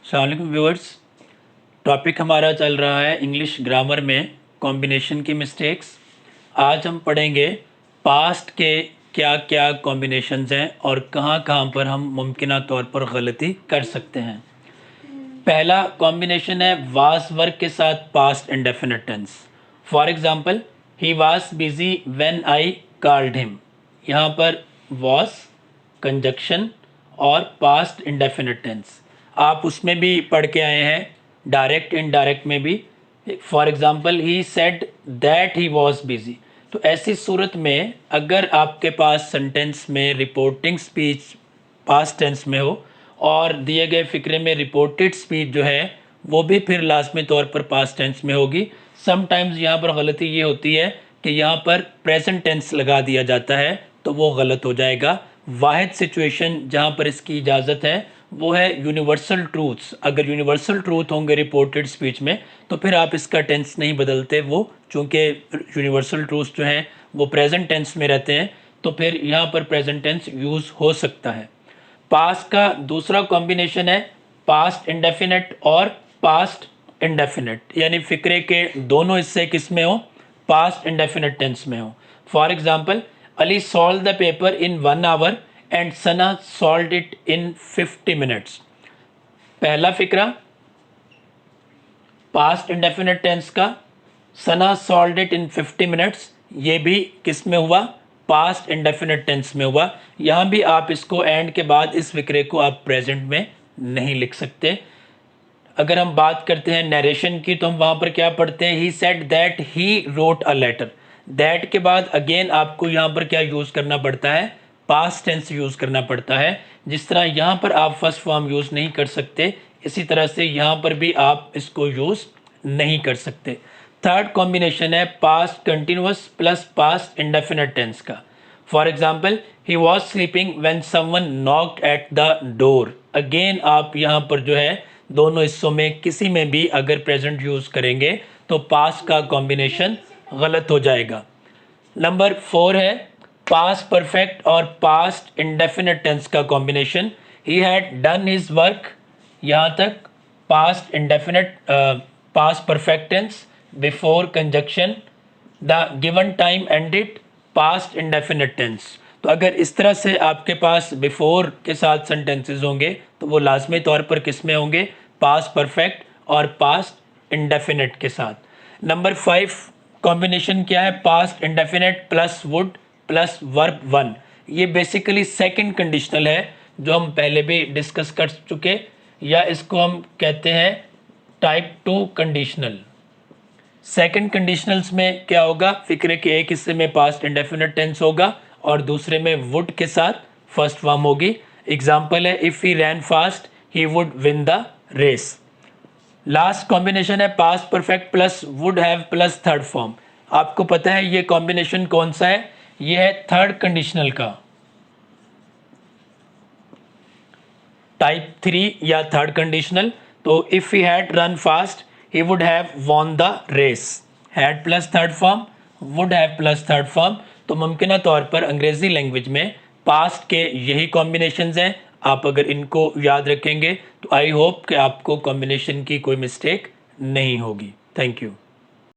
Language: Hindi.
अस्सलाम वालेकुम व्यूअर्स। टॉपिक हमारा चल रहा है इंग्लिश ग्रामर में कॉम्बिनेशन की मिस्टेक्स। आज हम पढ़ेंगे पास्ट के क्या क्या कॉम्बिनेशंस हैं और कहाँ कहाँ पर हम मुमकिना तौर पर गलती कर सकते हैं। पहला कॉम्बिनेशन है वाज वर्क के साथ past indefinite tense. For example, he was busy when I called him. यहाँ पर वॉज कंजक्शन और पास्ट इंडेफिनिट टेंस आप उसमें भी पढ़ के आए हैं, डायरेक्ट इनडायरेक्ट में भी। For example, he said that he was busy. तो ऐसी सूरत में अगर आपके पास सेंटेंस में रिपोर्टिंग स्पीच पास्ट टेंस में हो और दिए गए फिक्रे में रिपोर्टेड स्पीच जो है वो भी फिर लाजमी तौर पर पास्ट टेंस में होगी। समटाइम्स यहाँ पर गलती ये होती है कि यहाँ पर प्रेजेंट टेंस लगा दिया जाता है तो वो गलत हो जाएगा। वाहिद सिचुएशन जहाँ पर इसकी इजाज़त है वो है यूनिवर्सल ट्रूथ्स। अगर यूनिवर्सल ट्रूथ होंगे रिपोर्टेड स्पीच में तो फिर आप इसका टेंस नहीं बदलते, वो चूँकि यूनिवर्सल ट्रूथ्स जो हैं वो प्रेजेंट टेंस में रहते हैं तो फिर यहाँ पर प्रेजेंट टेंस यूज़ हो सकता है। पास्ट का दूसरा कॉम्बिनेशन है पास्ट इंडेफिनिट और पास्ट इंडेफिनिट, यानी फिक्रे के दोनों हिस्से किस में हो, पास्ट इंडेफिनिट टेंस में हो। For example, Ali solve the paper in 1 our and Sana solve it in 50 minutes. पहला फिक्रा पास्ट इंडेफिनिट टेंस का, सना सॉल्व इट इन 50 मिनट्स, ये भी किस में हुआ, पास्ट इंडेफिनिट टेंस में हुआ। यहाँ भी आप इसको एंड के बाद इस फिक्रे को आप प्रेजेंट में नहीं लिख सकते। अगर हम बात करते हैं नरेशन की तो हम वहाँ पर क्या पढ़ते हैं, he said that he wrote a letter. That के बाद अगेन आपको यहाँ पर क्या यूज़ करना पड़ता है, पास्ट टेंस यूज़ करना पड़ता है। जिस तरह यहाँ पर आप फर्स्ट फॉर्म यूज़ नहीं कर सकते, इसी तरह से यहाँ पर भी आप इसको यूज़ नहीं कर सकते। थर्ड कॉम्बिनेशन है past continuous plus past indefinite tense का। For example, he was sleeping when someone knocked at the door. Again आप यहाँ पर जो है दोनों हिस्सों में किसी में भी अगर प्रेजेंट यूज़ करेंगे तो पास्ट का कॉम्बिनेशन गलत हो जाएगा। नंबर 4 है पास्ट परफेक्ट और पास्ट इंडेफिनिट टेंस का combination. He had done his work, यहाँ तक past indefinite past perfect tense before conjunction, the given time ended, past indefinite tense. तो अगर इस तरह से आपके पास बिफोर के साथ सेंटेंसेस होंगे तो वो लाजमी तौर पर किस में होंगे, पास्ट परफेक्ट और पास्ट इंडेफिनिट के साथ। नंबर 5 कॉम्बिनेशन क्या है, past indefinite plus would plus verb 1। ये बेसिकली सेकंड कंडीशनल है जो हम पहले भी डिस्कस कर चुके, या इसको हम कहते हैं टाइप 2 कंडीशनल। सेकंड कंडीशनल्स में क्या होगा, फिक्रे के एक हिस्से में पास्ट इंडेफिनिट टेंस होगा और दूसरे में वुड के साथ फर्स्ट फॉर्म होगी। एग्जाम्पल है, if he ran fast he would win the race. Last combination है past perfect plus would have plus third form. आपको पता है ये कॉम्बिनेशन कौन सा है, ये है थर्ड कंडीशनल का, टाइप 3 या थर्ड कंडीशनल। तो if he had run fast he would have won the race। had plus third form, would have plus third form. तो मुमकिना तौर पर अंग्रेज़ी लैंग्वेज में पास्ट के यही कॉम्बिनेशंस हैं। आप अगर इनको याद रखेंगे तो आई होप कि आपको कॉम्बिनेशन की कोई मिस्टेक नहीं होगी। Thank you.